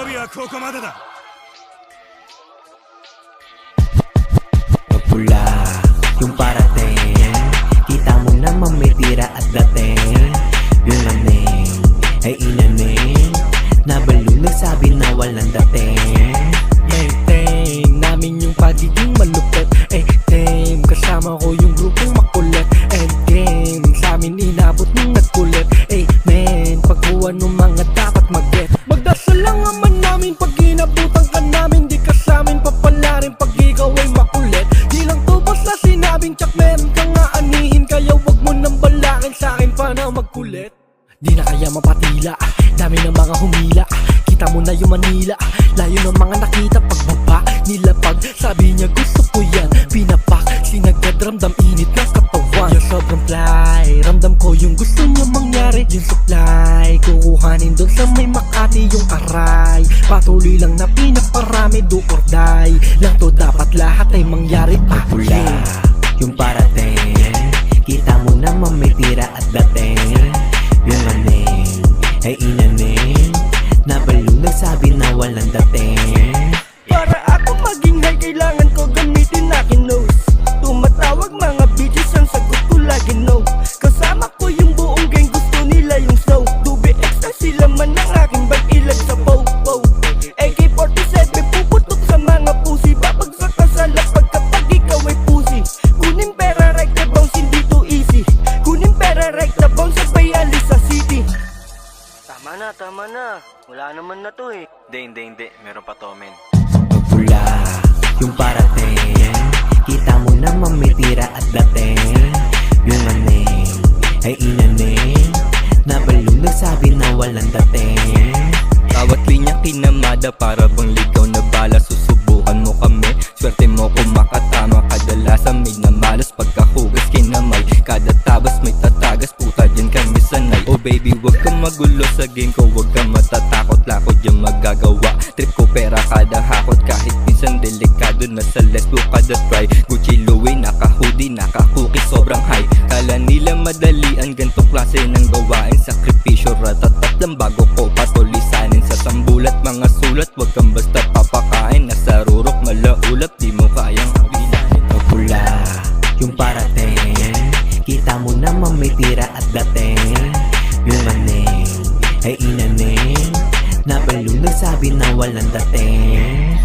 びはここまでだ。 Pagpula yung parating, kita mo naman may tira at dating. Yung aning ay inaning, nabalo nagsabi na walang dating. Maintain namin yung pagiging malupit. Team, kasama ko yung grupong makulit. Endgame, sa amin inabot nung nagkulit. Man, pagkuha ng mga dapat mag-get. Magdasal lang naman namin pag inabutan ka namin. Di ka sa amin papalarin pag ikaw ay makulit. Di lang to basta sinabing tsak meron kang aanihin. Kaya wag mo nang balakin sa akin pa na magkulit. Di na kaya mapatila, dami ng mga humila. Kita mo na yung Manila, layo ng mga nakita. Pagbaba nila pag sabi niya gusto ko yan, pinapak, sinagad ramdam init ng katawan. Yung sobrang fly, ramdam ko yung gusto niya mangyari. Yung supply, kukuhanin doon sa may Makati yung aray. Patuloy lang na pinaparami, do or die lang to, dapat lahat ay mangyari. Pula yung parating, kita mo naman may tira at dating. Yung aning ay inaning, nabalo nagsabi na walang dating. Para ako maging high, kailangan ko gamitin aking nose. Tumatawag mga bitches, ang sagot ko lagi no. Kasama ko yung buong gang, gusto nila yung snow. 2BX na sila man ang aking bag, ilag sa po-po. AK-47 puputok sa mga pusi, babagsak ka sa lapag kapag ikaw ay pusi. Kunin pera right na bounce, hindi to easy. Kunin pera right na bounce, sabay alis sa city. Tama na, wala naman na to eh. Hindi, meron pa to, men. Pagpula yung parating, kita mo naman may tira at dating. Yung aning ay inaning, nabalo nagsabi na walang dating. Bawat linya kinamada, para bang ligaw na bala. Susubukan mo kami, swerte mo kung makatama. Kadalasan may namalas, pagkahugas kinamay. Kada tabas may tatagas, puta dyan kami sanay. Oh baby, wag kang magulo sa game ko, wag kang matatakot. Lakot yung magagawa, trip ko pera kada hakot. Kahit minsan delikado na sa lesbo kada try. Gucci Louis, naka-hoodie, naka-cookie, sobrang high. Kala nila madali ang gantong klase ng gawain. Sakripisyo, ratatat lang bago ko patulisanin. Sa sambulat, mga sulat, wag kang basta papakain. Nasa rurok, malaulap, di mo kayang kabilanin. Pagpula yung parating, kita mo naman may tira at dating. Yung aning ay inaning, nabalo nagsabi na walang dating.